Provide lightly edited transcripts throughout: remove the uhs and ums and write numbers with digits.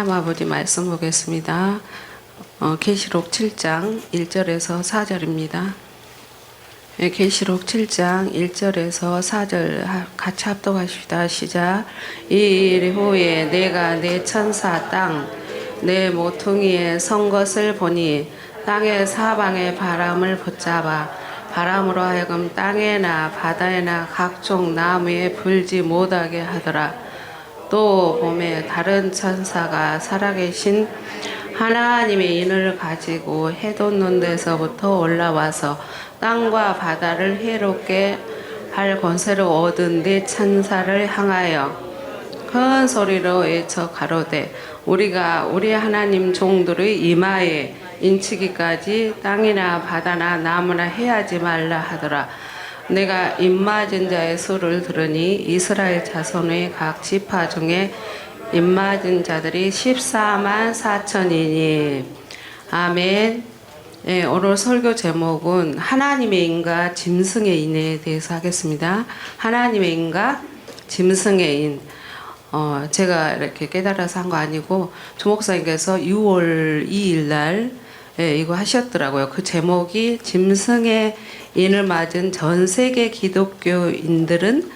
하나님 아버지 말씀 보겠습니다. 계시록 7장 1절에서 4절입니다. 계시록 7장 1절에서 4절 같이 합독하십시다. 시작. 이 일 후에 내가 내 천사 땅 내 모퉁이에 선 것을 보니 땅의 사방에 바람을 붙잡아 바람으로 하여금 땅에나 바다에나 각종 나무에 불지 못하게 하더라. 또 봄에 다른 천사가 살아계신 하나님의 인을 가지고 해 돋는 데서부터 올라와서 땅과 바다를 해롭게 할 권세를 얻은 네 천사를 향하여 큰 소리로 외쳐 가로되 우리가 우리 하나님 종들의 이마에 인치기까지 땅이나 바다나 나무나 해하지 말라 하더라. 내가 입맞은 자의 수를 들으니 이스라엘 자손의 각 지파 중에 입맞은 자들이 14만 4천이니. 아멘. 네, 오늘 설교 제목은 하나님의 인과 짐승의 인에 대해서 하겠습니다. 하나님의 인과 짐승의 인. 제가 이렇게 깨달아서 한 거 아니고 조목사님께서 6월 2일 날 이거 하셨더라고요. 그 제목이 짐승의 인을 맞은 전 세계 기독교인들은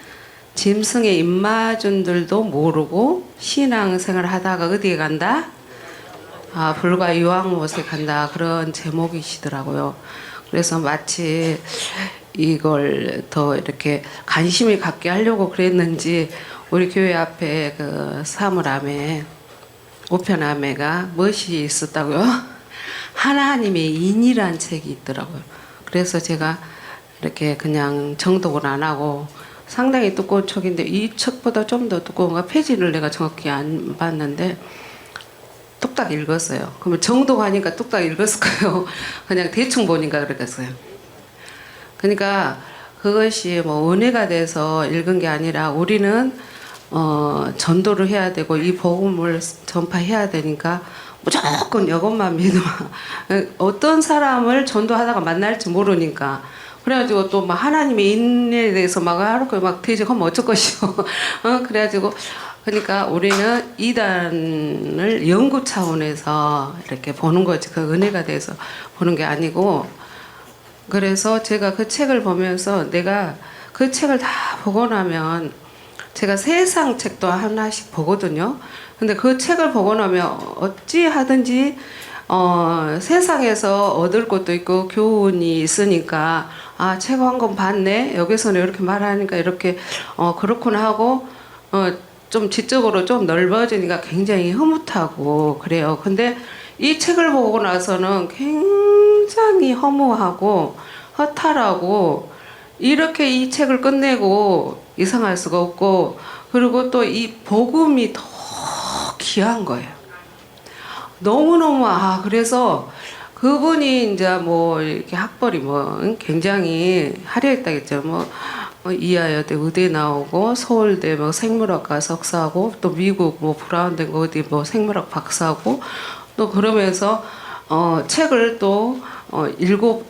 짐승의 입맞은들도 모르고 신앙생활을 하다가 어디에 간다? 불과 유황못에 간다. 그런 제목이시더라고요. 그래서 마치 이걸 더 이렇게 관심이 갖게 하려고 그랬는지 우리 교회 앞에 그 사물함에 우편함에가 무엇이 있었다고요? 하나님의 인이란 책이 있더라고요. 그래서 제가 이렇게 그냥 정독을 안 하고 상당히 두꺼운 책인데 이 책보다 좀 더 두꺼운가 페이지를 내가 정확히 안 봤는데 뚝딱 읽었어요. 그러면 정독하니까 뚝딱 읽었을 거예요. 그냥 대충 보니까 그랬어요. 그러니까 그것이 뭐 은혜가 돼서 읽은 게 아니라 우리는 전도를 해야 되고 이 복음을 전파해야 되니까 무조건 이것만 믿으면 어떤 사람을 전도하다가 만날지 모르니까 그래가지고 또 막 하나님의 인에 대해서 막 하루가 막 대적하면 어쩔 것이요. 그래가지고 그러니까 우리는 이단을 연구 차원에서 이렇게 보는 거지 그 은혜가 돼서 보는 게 아니고. 그래서 제가 그 책을 보면서 내가 그 책을 다 보고 나면 제가 세상 책도 하나씩 보거든요. 근데 그 책을 보고 나면 어찌 하든지 세상에서 얻을 것도 있고 교훈이 있으니까 책 한 권 봤네. 여기서는 이렇게 말하니까 이렇게 그렇구나 하고 좀 지적으로 좀 넓어지니까 굉장히 흐뭇하고 그래요. 근데 이 책을 보고 나서는 굉장히 허무하고 허탈하고 이렇게 이 책을 끝내고 이상할 수가 없고 그리고 또 이 복음이 더 귀한 거예요. 너무너무 그래서 그분이 이제 뭐 이렇게 학벌이 뭐 굉장히 화려했다겠죠. 뭐 이하여대 의대 나오고 서울대 뭐 생물학과 석사하고 또 미국 뭐 브라운대 어디 뭐 생물학 박사하고 또 그러면서 책을 또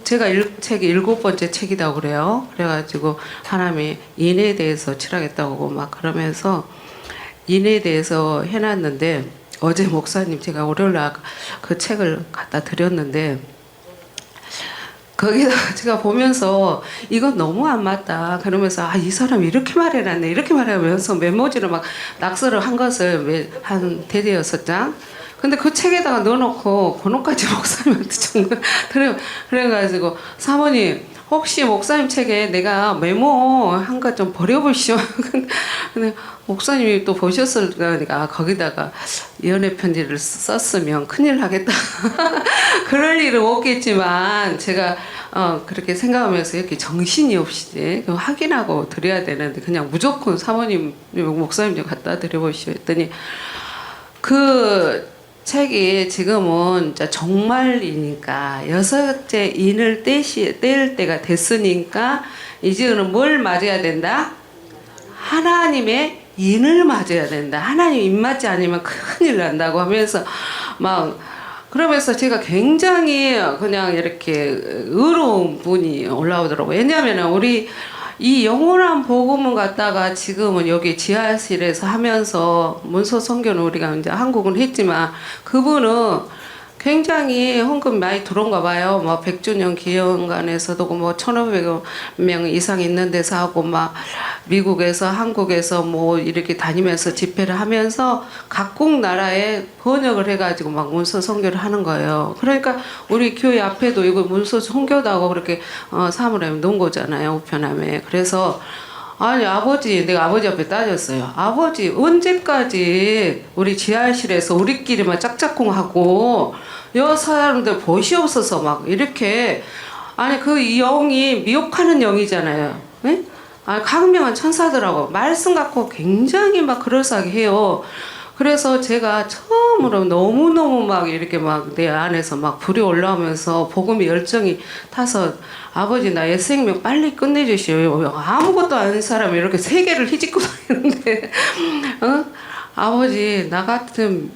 제가 책이 7번째 책이라고 그래요. 그래가지고 하나님의 인에 대해서 칠하겠다고 막 그러면서 인에 대해서 해놨는데 어제 목사님 제가 월요일날 그 책을 갖다 드렸는데 거기다 제가 보면서 이건 너무 안 맞다 그러면서 이 사람이 이렇게 말해놨네 이렇게 말하면서 메모지로 막 낙서를 한 것을 한 대여섯 장 근데 그 책에다가 넣어놓고 번호까지 목사님한테 준 거예요. 그래가지고 사모님 혹시 목사님 책에 내가 메모한 거 좀 버려보시오. 근데 목사님이 또 보셨을 거니까 거기다가 연애 편지를 썼으면 큰일 나겠다. 그럴 일은 없겠지만 제가 그렇게 생각하면서 이렇게 정신이 없이 확인하고 드려야 되는데 그냥 무조건 사모님 목사님 좀 갖다 드려보시오 했더니 그 책이 지금은 종말이니까 6째 인을 뗄 때가 됐으니까 이제는 뭘 맞아야 된다? 하나님의 인을 맞아야 된다. 하나님 인 맞지 않으면 큰일 난다고 하면서 막 그러면서 제가 굉장히 그냥 이렇게 의로운 분이 올라오더라고요. 왜냐하면 우리 이 영원한 복음을 갖다가 지금은 여기 지하실에서 하면서 문서 선교는 우리가 이제 한국은 했지만 그분은 굉장히 헌금 많이 들어온가 봐요. 뭐 100주년 기념관에서도 뭐 1,500명 이상 있는 데서 하고 막 미국에서 한국에서 뭐 이렇게 다니면서 집회를 하면서 각국 나라에 번역을 해가지고 막 문서 선교를 하는 거예요. 그러니까 우리 교회 앞에도 이거 문서 선교도 하고 그렇게 사물함에 놓은 거잖아요. 우편함에. 그래서 아니 아버지 내가 아버지 앞에 따졌어요. 아버지 언제까지 우리 지하실에서 우리끼리만 짝짝꿍하고 여 사람들 벗이 없어서 막 이렇게 아니 그 영이 미혹하는 영이잖아요. 네? 아 강명한 천사들하고 말씀 갖고 굉장히 막 그럴싸하게 해요. 그래서 제가 처음으로 너무너무 막 이렇게 막 내 안에서 막 불이 올라오면서 복음의 열정이 타서 아버지 나의 생명 빨리 끝내주시오. 아무것도 아닌 사람이 이렇게 세계를 휘짓고 다니는데 아버지 나 같은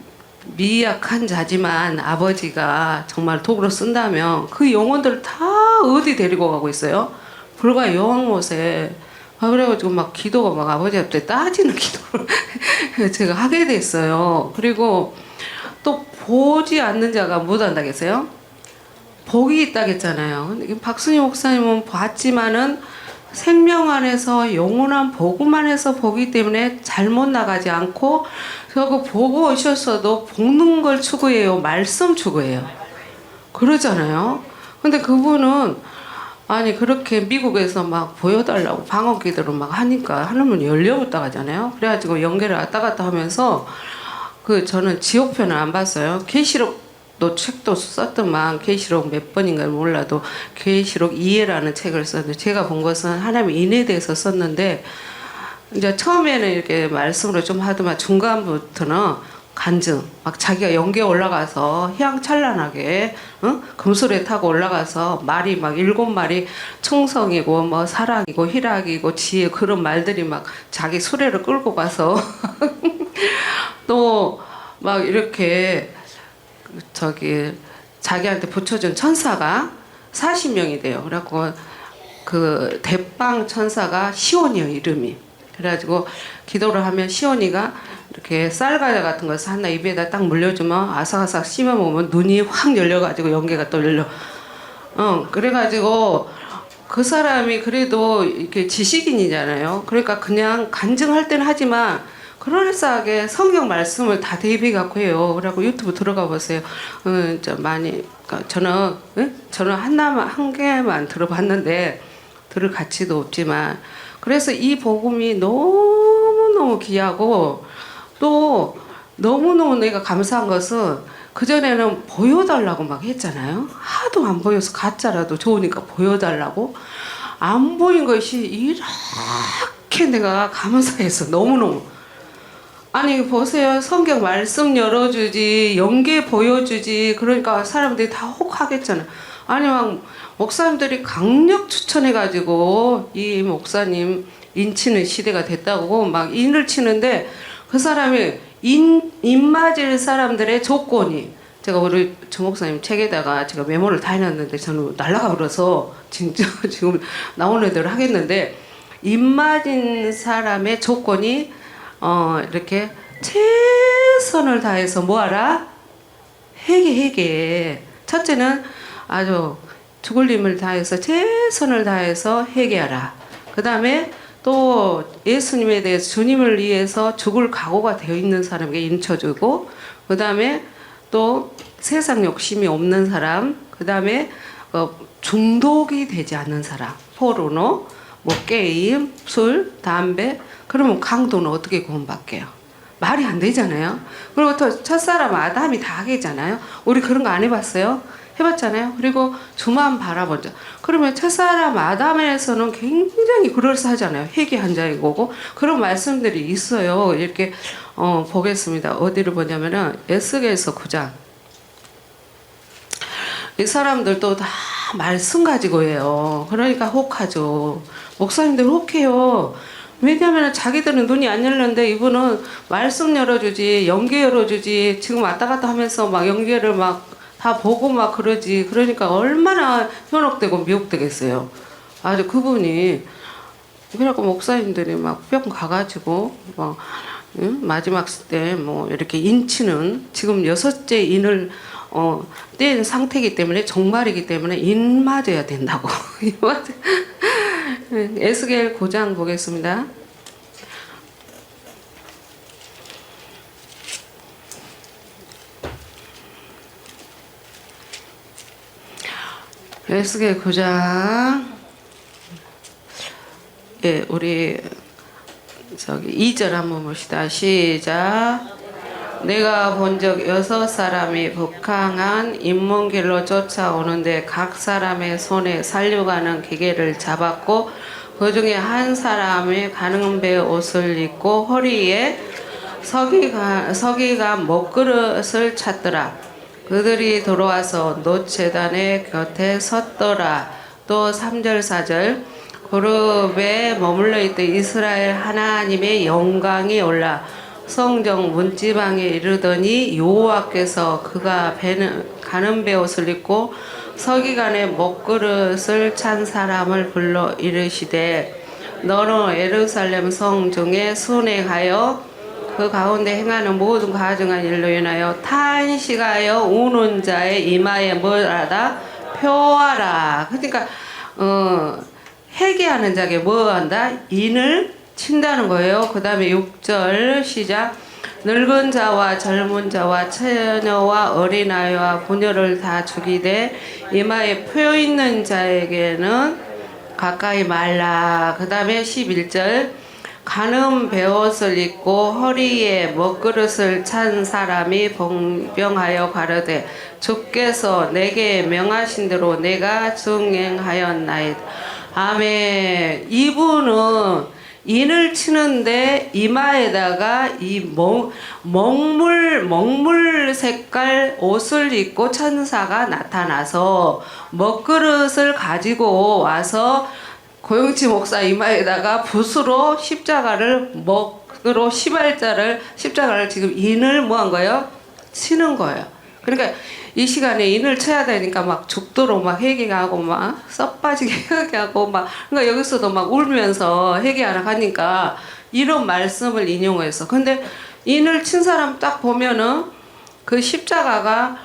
미약한 자지만 아버지가 정말 도구로 쓴다면 그 영혼들을 다 어디 데리고 가고 있어요? 불과 여왕못에 그래가지고 막 기도가 막 아버지 앞에 따지는 기도를 제가 하게 됐어요. 그리고 또 보지 않는 자가 못한다겠어요? 복이 있다겠잖아요. 박순희 목사님은 봤지만은 생명 안에서 영원한 복음 안에서 보기 때문에 잘못 나가지 않고 저거 보고 오셨어도 볶는 걸 추구해요. 말씀 추구해요. 그러잖아요. 근데 그분은 아니 그렇게 미국에서 막 보여달라고 방언 기도를 막 하니까 하늘문이 열려붙다 가잖아요. 그래가지고 연계를 왔다 갔다 하면서 그 저는 지옥편을 안 봤어요. 계시록도 책도 썼더만 계시록 몇 번인가 몰라도 계시록 이해라는 책을 썼는데 제가 본 것은 하나님의 인에 대해서 썼는데 이제 처음에는 이렇게 말씀으로 좀 하더만 중간부터는 간증 막 자기가 연계에 올라가서 희양찬란하게 금술에 타고 올라가서 말이 막 7마리 충성이고 뭐 사랑이고 희락이고 지혜 그런 말들이 막 자기 수레를 끌고 가서 또 막 이렇게 저기 자기한테 붙여준 천사가 40명이 돼요. 그래갖고 그 대빵 천사가 시온이요 이름이. 그래가지고 기도를 하면 시온이가 이렇게 쌀과자 같은 거 하나 입에다 딱 물려주면 아삭아삭 씹어 먹으면 눈이 확 열려가지고 연계가 또 열려. 그래가지고 그 사람이 그래도 이렇게 지식인이잖아요. 그러니까 그냥 간증할 때는 하지만 그럴싸하게 성경 말씀을 다 대입해 갖고 해요. 그래갖고 유튜브 들어가 보세요. 많이 그러니까 저는 한 개만 들어봤는데 들을 가치도 없지만 그래서 이 복음이 너무너무 귀하고 또 너무너무 내가 감사한 것은 그전에는 보여달라고 막 했잖아요. 하도 안 보여서 가짜라도 좋으니까 보여달라고 안 보인 것이 이렇게 내가 감사해서 너무너무 아니 보세요. 성경 말씀 열어주지 연계 보여주지 그러니까 사람들이 다 혹하겠잖아. 아니 막 목사님들이 강력 추천해가지고 이 목사님 인치는 시대가 됐다고 막 인을 치는데 그 사람이 인 맞을 사람들의 조건이 제가 우리 조 목사님 책에다가 제가 메모를 다 해놨는데 저는 날라가 버려서 진짜 지금 나오는 대로 하겠는데 인 맞은 사람의 조건이 이렇게 최선을 다해서 뭐하라? 회개. 첫째는 아주 죽을 힘을 다해서 최선을 다해서 회개하라. 그 다음에 또 예수님에 대해서 주님을 위해서 죽을 각오가 되어 있는 사람에게 인쳐주고 그 다음에 또 세상 욕심이 없는 사람 그 다음에 중독이 되지 않는 사람 포르노 뭐 게임 술 담배 그러면 강도는 어떻게 구원받게요? 말이 안 되잖아요. 그리고 또 첫사람 아담이 다 하겠잖아요. 우리 그런 거 안 해봤어요? 해봤잖아요. 그리고 주만 바라보자. 그러면 첫사람 아담에서는 굉장히 그럴싸하잖아요. 회개한 자인 거고 그런 말씀들이 있어요. 이렇게 보겠습니다. 어디를 보냐면은 에스겔서 9장. 이 사람들도 다 말씀 가지고 해요. 그러니까 혹하죠. 목사님들 혹해요. 왜냐하면 자기들은 눈이 안 열렸는데 이분은 말씀 열어주지 연계 열어주지 지금 왔다 갔다 하면서 막 연계를 막 다 보고 막 그러지. 그러니까 얼마나 현혹되고 미혹되겠어요. 아주 그분이 그래갖고 목사님들이 막 뿅 가가지고 뭐 마지막 때 뭐 이렇게 인치는 지금 6째 인을 뗀 상태이기 때문에 정말이기 때문에 인 맞아야 된다고. 에스겔 9장 보겠습니다. 에스겔 9장 예, 우리 저기 2절 한번 봅시다. 시작. 내가 본 적 6사람이 북한한 인문길로 쫓아오는데 각 사람의 손에 살려가는 기계를 잡았고 그 중에 한 사람이 가는배 옷을 입고 허리에 서기가 먹그릇을 찼더라. 그들이 들어와서 노제단의 곁에 섰더라. 또 3절 4절 그룹에 머물러 있던 이스라엘 하나님의 영광이 올라 성정 문지방에 이르더니 여호와께서 그가 가는 베옷을 입고 서기관의 먹그릇을 찬 사람을 불러 이르시되 너는 예루살렘 성 중에 순행하여 그 가운데 행하는 모든 가증한 일로 인하여 탄식하여 우는 자의 이마에 뭐하다 표하라. 그러니까 회개하는 자에게 뭐 한다? 인을 친다는 거예요. 그 다음에 6절 시작. 늙은 자와 젊은 자와 처녀와 어린아이와 부녀를 다 죽이되 이마에 표 있는 자에게는 가까이 말라. 그 다음에 11절 가는 베옷을 입고 허리에 먹그릇을 찬 사람이 봉병하여 가르되 주께서 내게 명하신 대로 내가 증행하였나이다. 아멘. 이분은 인을 치는데 이마에다가 이 먹물 색깔 옷을 입고 천사가 나타나서 먹그릇을 가지고 와서 고영치 목사 이마에다가 붓으로 십자가를 먹으로 십자가를 지금 인을 뭐 한 거예요? 치는 거예요. 그러니까 이 시간에 인을 쳐야 되니까 막 죽도록 막 회개하고 막 썩 빠지게 회개하고 막 그러니까 여기서도 막 울면서 회개하러 가니까 이런 말씀을 인용해서 근데 인을 친 사람 딱 보면은 그 십자가가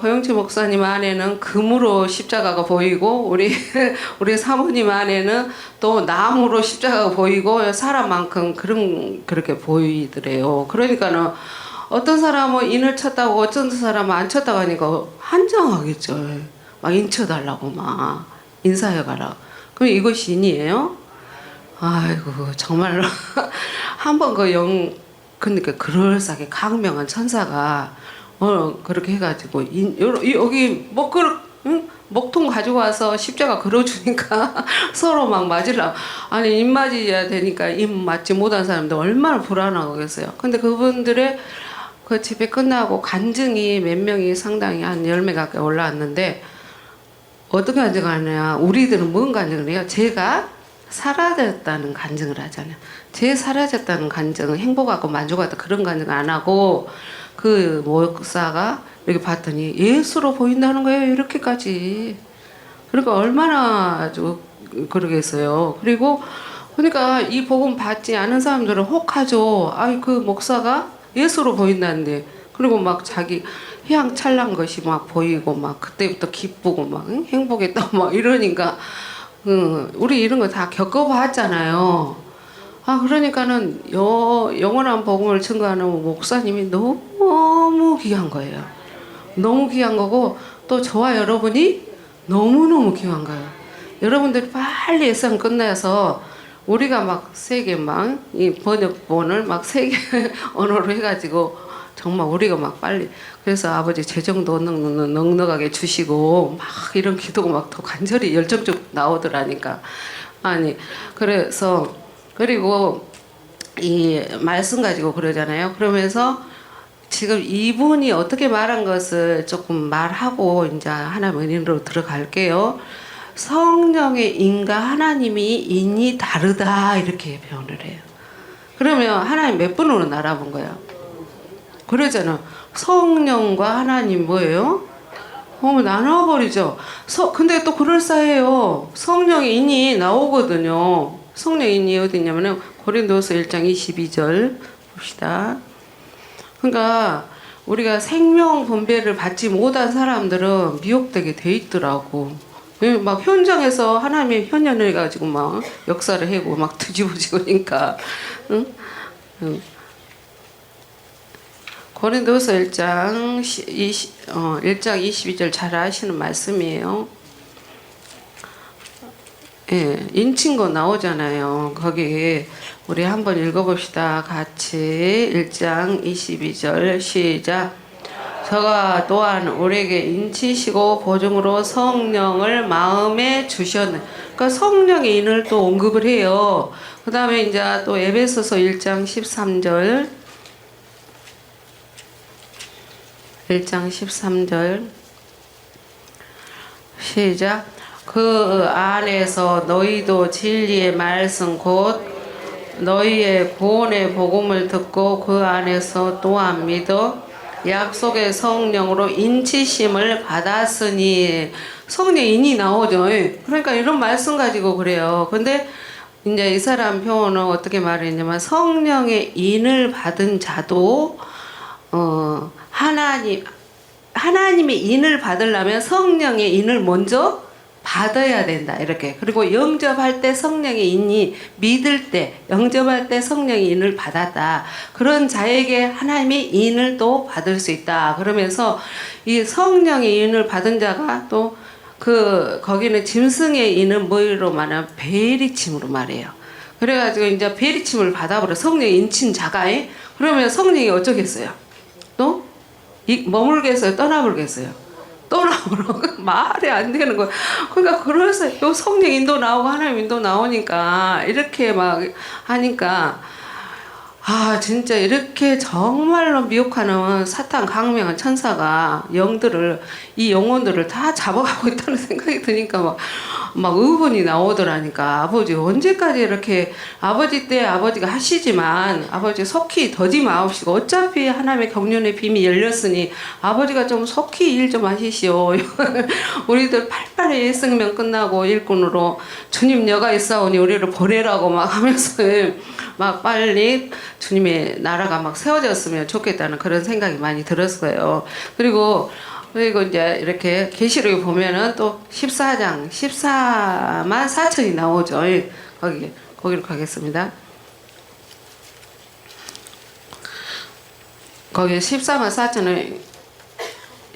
고영치 목사님 안에는 금으로 십자가가 보이고 우리 사모님 안에는 또 나무로 십자가가 보이고 사람만큼 그렇게 보이더래요. 그러니까는 어떤 사람은 인을 쳤다고 어떤 사람은 안 쳤다고 하니까 한정하겠죠. 막 인 쳐달라고 막 인사해가라. 그럼 이것이 인이에요? 아이고 정말로 한번 그러니까 그럴싸하게 강명한 천사가 그렇게 해가지고 여기 먹통 가지고 와서 십자가 걸어주니까 서로 막 맞으려고 아니 입 맞아야 되니까 입 맞지 못한 사람들 얼마나 불안하겠어요. 근데 그분들의 그 집회 끝나고 간증이 몇 명이 상당히 한 10명 가까이 올라왔는데 어떤 간증을 하냐 우리들은 뭔 간증을 해요? 제가 사라졌다는 간증을 하잖아요. 제 사라졌다는 간증은 행복하고 만족하다 그런 간증을 안 하고 그 목사가 이렇게 봤더니 예수로 보인다는 거예요. 이렇게까지. 그러니까 얼마나 아주 그러겠어요. 그리고 그러니까 이 복음 받지 않은 사람들은 혹하죠. 아이 그 목사가 예수로 보인다는데 그리고 막 자기 희양찬란 것이 막 보이고 막 그때부터 기쁘고 막 행복했다고 막 이러니까 우리 이런 거 다 겪어봤잖아요. 그러니까는 영원한 복음을 증거하는 목사님이 너무 귀한 거예요. 너무 귀한 거고 또 저와 여러분이 너무너무 귀한 거예요. 여러분들이 빨리 예상 끝나서 우리가 막 세계 막 이 번역본을 막 세계 언어로 해가지고 정말 우리가 막 빨리 그래서 아버지 재정도 넉넉하게 주시고 막 이런 기도가 막 더 간절히 열정적 나오더라니까. 아니 그래서 그리고 이 말씀 가지고 그러잖아요. 그러면서 지금 이분이 어떻게 말한 것을 조금 말하고 이제 하나님 은혜로 들어갈게요. 성령의 인과 하나님이 인이 다르다 이렇게 표현을 해요. 그러면 하나님 몇 분으로 나눠본 거예요? 그러잖아. 성령과 하나님 뭐예요? 나눠버리죠. 근데 또 그럴싸해요. 성령의 인이 나오거든요. 성령의 인이 어디 있냐면은 고린도서 1장 22절 봅시다. 그러니까 우리가 생명 분배를 받지 못한 사람들은 미혹되게 돼 있더라고. 막 현장에서 하나님의 현현해가지고 막 역사를 하고 막 뒤집어지고 그러니까. 응? 응. 고린도서 1장 22절 잘 아시는 말씀이에요. 예, 인친거 나오잖아요. 거기 우리 한번 읽어봅시다. 같이 1장 22절 시작. 저가 또한 우리에게 인치시고 보증으로 성령을 마음에 주셨네. 그러니까 성령의 인을 또 언급을 해요. 그 다음에 이제 또 에베소서 1장 13절 1장 13절 시작. 그 안에서 너희도 진리의 말씀 곧 너희의 구원의 복음을 듣고 그 안에서 또한 믿어 약속의 성령으로 인치심을 받았으니 성령의 인이 나오죠. 그러니까 이런 말씀 가지고 그래요. 근데 이제 이 사람 표현은 어떻게 말했냐면 성령의 인을 받은 자도 하나님의 인을 받으려면 성령의 인을 먼저 받아야 된다. 이렇게. 그리고 영접할 때 성령의 인이 믿을 때 영접할 때 성령의 인을 받았다. 그런 자에게 하나님의 인을 또 받을 수 있다. 그러면서 이 성령의 인을 받은 자가 또 거기는 짐승의 인은 뭐로 말하면 베리침으로 말해요. 그래가지고 이제 베리침을 받아버려. 성령의 인친 자가. 그러면 성령이 어쩌겠어요? 또 머물겠어요? 떠나버리겠어요? 떠나버려. 말이 안 되는 거야. 그러니까 그래서 요 성령 인도 나오고 하나님 인도 나오니까 이렇게 막 하니까 진짜 이렇게 정말로 미혹하는 사탄 강명한 천사가 이 영혼들을 다 잡아가고 있다는 생각이 드니까 막 의문이 나오더라니까. 아버지 언제까지 이렇게 아버지 때 아버지가 하시지만 아버지 속히 더디 마옵시고 어차피 하나님의 경륜의 빔이 열렸으니 아버지가 좀 속히 일 좀 하시시오. 우리들 팔팔이 일생명 끝나고 일꾼으로 주님 여가 있사오니 우리를 보내라고 막 하면서 막 빨리 주님의 나라가 막 세워졌으면 좋겠다는 그런 생각이 많이 들었어요. 그리고 이제 이렇게 계시록에 보면은 또 14장 14만 4천이 나오죠. 거기로 가겠습니다. 거기 14만 4천은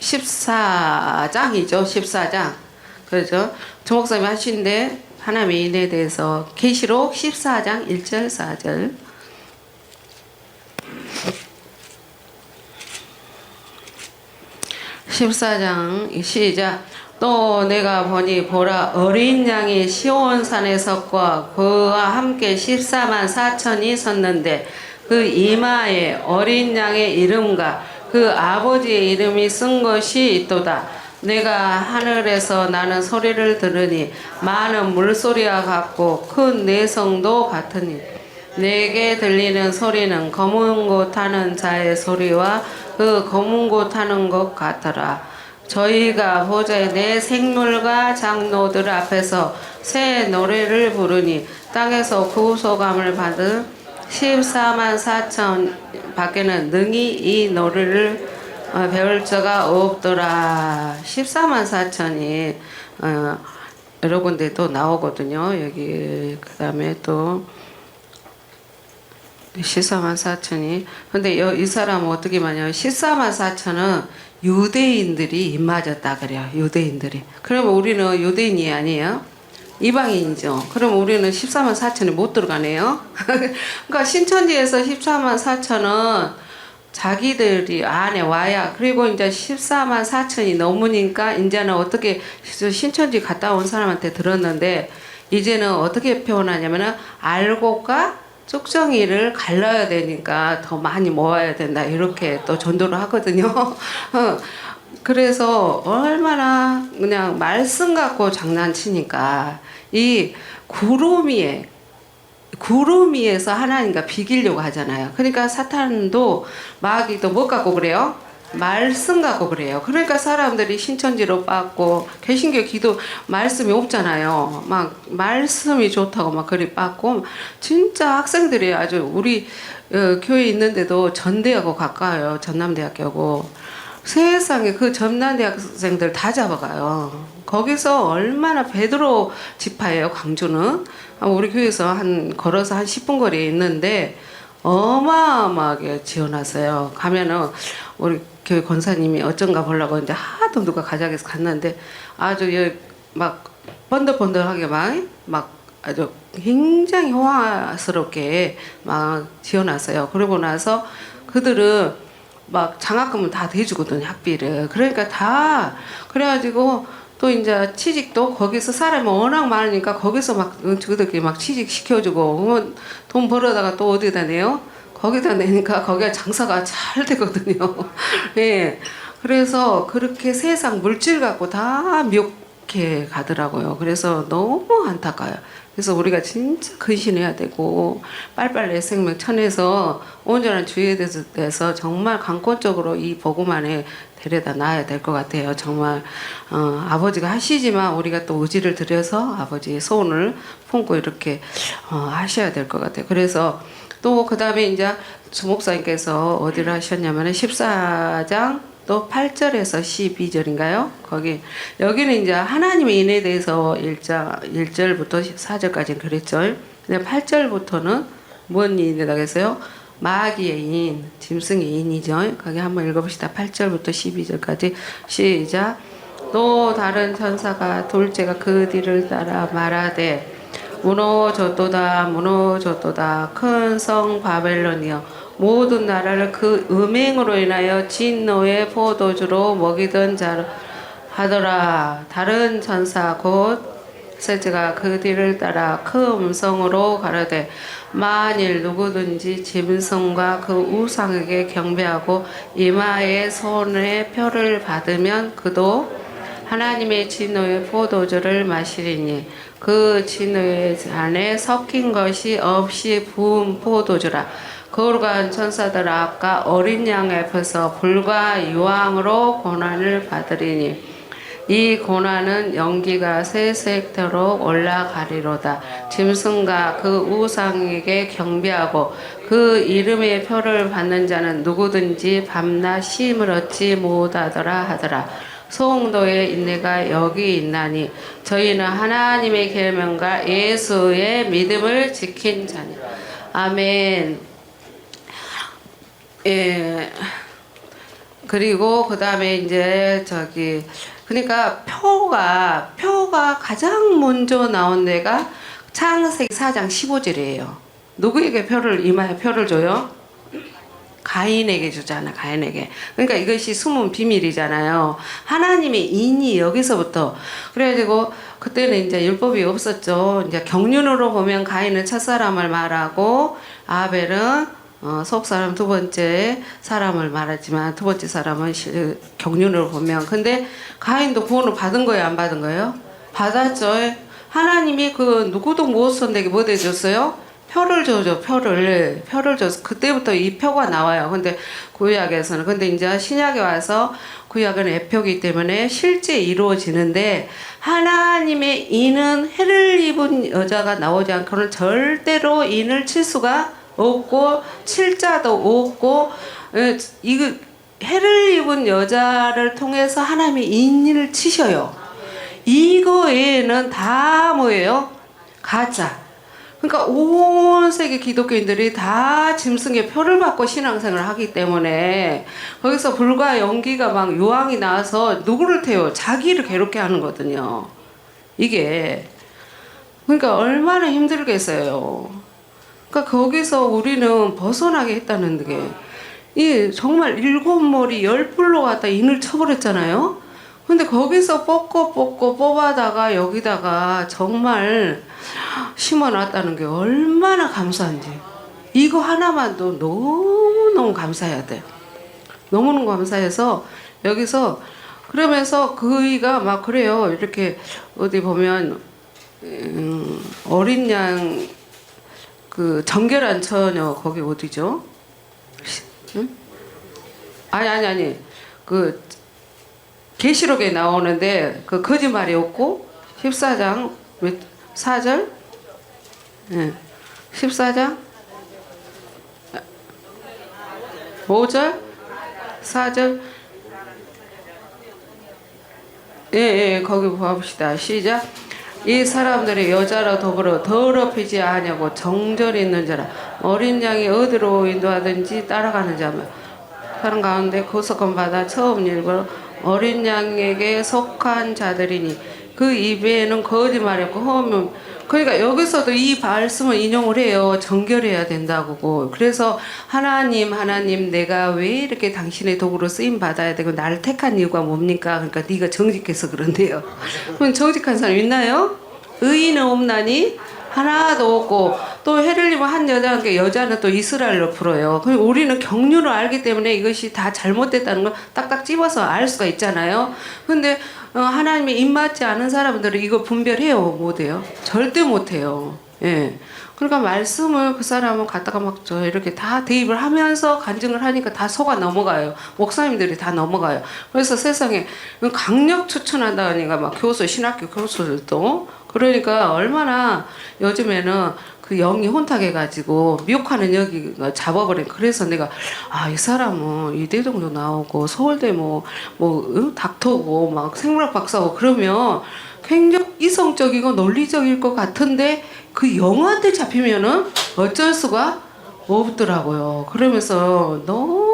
14장이죠. 14장. 그렇죠. 조목사님이 하시는데 하나님의 인에 대해서 계시록 14장 1절 4절 14장 시작. 또 내가 보니 보라 어린 양이 시온산에 섰고 그와 함께 14만 4천이 섰는데 그 이마에 어린 양의 이름과 그 아버지의 이름이 쓴 것이 있도다. 내가 하늘에서 나는 소리를 들으니 많은 물소리와 같고 큰 내성도 같으니 내게 들리는 소리는 검은 고 타는 자의 소리와 그 검은 고 타는 것 같더라. 저희가 보좌의 내 생물과 장로들 앞에서 새 노래를 부르니 땅에서 구속함을 받은 14만 4천 밖에는 능히 이 노래를 배울 자가 없더라. 14만 4천이 여러 군데 또 나오거든요. 여기 그 다음에 또 14만 4천이. 근데 이 사람은 어떻게 말하냐면 14만 4천은 유대인들이 입맞았다 그래요. 유대인들이. 그러면 우리는 유대인이 아니에요? 이방인이죠. 그럼 우리는 14만 4천이 못 들어가네요. 그러니까 신천지에서 14만 4천은 자기들이 안에 와야. 그리고 이제 14만 4천이 넘으니까 이제는 어떻게 신천지 갔다 온 사람한테 들었는데 이제는 어떻게 표현하냐면은 알곡과 쪽정이를 갈라야 되니까 더 많이 모아야 된다. 이렇게 또 전도를 하거든요. 그래서 얼마나 그냥 말씀 갖고 장난치니까 이 구름 위에서 하나님과 비기려고 하잖아요. 그러니까 사탄도 마귀도 뭐 갖고 그래요? 말씀 갖고 그래요. 그러니까 사람들이 신천지로 빠고 개신교 기도 말씀이 없잖아요. 막 말씀이 좋다고 막 그리 빠고 진짜 학생들이 아주 우리 교회 있는데도 전대하고 가까워요. 전남대학교고 세상에 그 전남대학생들 다 잡아가요. 거기서 얼마나 베드로 지파예요. 광주는 우리 교회에서 한 걸어서 한 10분 거리에 있는데 어마어마하게 지어놨어요. 가면은 우리 교회 권사님이 어쩐가 보려고 이제 하도 누가 가자해서 갔는데 아주 막 번들번들하게 막 아주 굉장히 호화스럽게 막 지어놨어요. 그러고 나서 그들은 막 장학금을 다 대주거든요. 학비를. 그러니까 다 그래가지고 또 이제 취직도 거기서 사람이 워낙 많으니까 거기서 막 그들끼리 막 취직 시켜주고 그러면 돈 벌어다가 또 어디다 내요? 거기다 내니까 거기가 장사가 잘 되거든요. 예. 그래서 그렇게 세상 물질 갖고 다 미혹해 가더라고요. 그래서 너무 안타까워요. 그래서 우리가 진짜 근신해야 되고 빨빨리 생명 천에서 온전한 주의에 대해서 정말 강권적으로 이 복음안에 데려다 놔야 될 것 같아요. 정말 아버지가 하시지만 우리가 또 의지를 들여서 아버지의 소원을 품고 이렇게 하셔야 될 것 같아요. 그래서 또 그 다음에 이제 주목사님께서 어디를 하셨냐면 14장 또 8절에서 12절인가요? 거기 여기는 이제 하나님의 인에 대해서 1절부터 4절까지는 그랬죠. 근데 8절부터는 뭔 인이라고 했어요? 마귀의 인, 짐승의 인이죠. 거기 한번 읽어봅시다. 8절부터 12절까지 시작. 또 다른 천사가 둘째가 그 뒤를 따라 말하되 무너졌도다 무너졌도다 큰 성 바벨론이여 모든 나라를 그 음행으로 인하여 진노의 포도주로 먹이던 자로 하더라. 다른 천사 곧 셋째가 그 뒤를 따라 큰 음성으로 가로되 만일 누구든지 짐승과 그 우상에게 경배하고 이마에 손에 표를 받으면 그도 하나님의 진노의 포도주를 마시리니 그 진노의 잔에 섞인 것이 없이 부은 포도주라. 거룩한 천사들 앞과 어린 양 앞에서 불과 유황으로 고난을 받으리니 이 고난은 연기가 세세토록 올라가리로다. 짐승과 그 우상에게 경배하고 그 이름의 표를 받는 자는 누구든지 밤낮 쉼을 얻지 못하더라 하더라. 소홍도의 인내가 여기 있나니 저희는 하나님의 계명과 예수의 믿음을 지킨 자니. 아멘. 예. 그리고 그 다음에 이제 그러니까 표가 가장 먼저 나온 데가 창세기 4장 15절이에요. 누구에게 이마에 표를 줘요? 가인에게 주잖아, 가인에게. 그러니까 이것이 숨은 비밀이잖아요. 하나님의 인이 여기서부터. 그래가지고 그때는 이제 율법이 없었죠. 이제 경륜으로 보면 가인은 첫사람을 말하고 아벨은 속사람 두 번째 사람을 말하지만 두 번째 사람은 경륜으로 보면 근데 가인도 구원을 받은 거예요, 안 받은 거예요? 받았죠. 하나님이 그 누구도 못 손대게 뭐 해줬어요? 표를 줘줘, 표를 줘서 그때부터 이 표가 나와요. 근데 구약에서는 근데 이제 신약에 와서 구약은 애표기 때문에 실제 이루어지는데 하나님의 인은 해를 입은 여자가 나오지 않고는 절대로 인을 칠 수가 없고 칠 자도 없고 이거 해를 입은 여자를 통해서 하나님이 인을 치셔요. 이거 외에는 다 뭐예요? 가짜. 그러니까 온 세계 기독교인들이 다 짐승의 표를 받고 신앙생활을 하기 때문에 거기서 불과 연기가 막 유황이 나와서 누구를 태워? 자기를 괴롭게 하는 거거든요. 이게 그러니까 얼마나 힘들겠어요. 그러니까 거기서 우리는 벗어나게 했다는 게 이 정말 7머리 10불로 갖다 인을 쳐버렸잖아요. 근데 거기서 뽑고 뽑아다가 여기다가 정말 심어놨다는 게 얼마나 감사한지. 이거 하나만도 너무너무 감사해야 돼. 너무너무 감사해서 여기서 그러면서 그이가 막 그래요. 이렇게 어디 보면 어린 양 그 정결한 처녀 거기 어디죠? 응? 아니 그 계시록에 나오는데 그 거짓말이 없고 14장 4절, 예, 14장 5절, 4절, 예, 거기 봅시다. 시작. 이 사람들이 여자로 더불어 더럽히지 아니하고 정절이 있는 자라 어린 양이 어디로 인도하든지 따라가는 자며 사람 가운데 구속함 받아 처음 일부러 어린 양에게 속한 자들이니 그 입에는 거짓말이 없고 허물. 그러니까 여기서도 이 말씀을 인용을 해요. 정결해야 된다고. 그래서 하나님 내가 왜 이렇게 당신의 도구로 쓰임 받아야 되고 나를 택한 이유가 뭡니까? 그러니까 네가 정직해서 그런데요. 그럼 정직한 사람 있나요? 의인은 없나니? 하나도 없고 또 해를 입은 한 여자는 여자는 또 이스라엘로 풀어요. 그럼 우리는 경륜을 알기 때문에 이것이 다 잘못됐다는 걸 딱딱 집어서 알 수가 있잖아요. 근데 하나님의 입맞지 않은 사람들은 이거 분별해요? 못해요? 절대 못해요. 예. 그러니까 말씀을 그 사람은 갖다가 막 저 이렇게 다 대입을 하면서 간증을 하니까 다 속아 넘어가요. 목사님들이 다 넘어가요. 그래서 세상에 강력 추천한다니까 막 교수, 신학교 교수들도 그러니까 얼마나 요즘에는 그 영이 혼탁해가지고 미혹하는 여기가 잡아버린. 그래서 내가 이 사람은 이대동도 나오고 서울대 닥터고 막 생물학 박사고 그러면 굉장히 이성적이고 논리적일 것 같은데 그 영한테 잡히면은 어쩔 수가 없더라고요. 그러면서 너무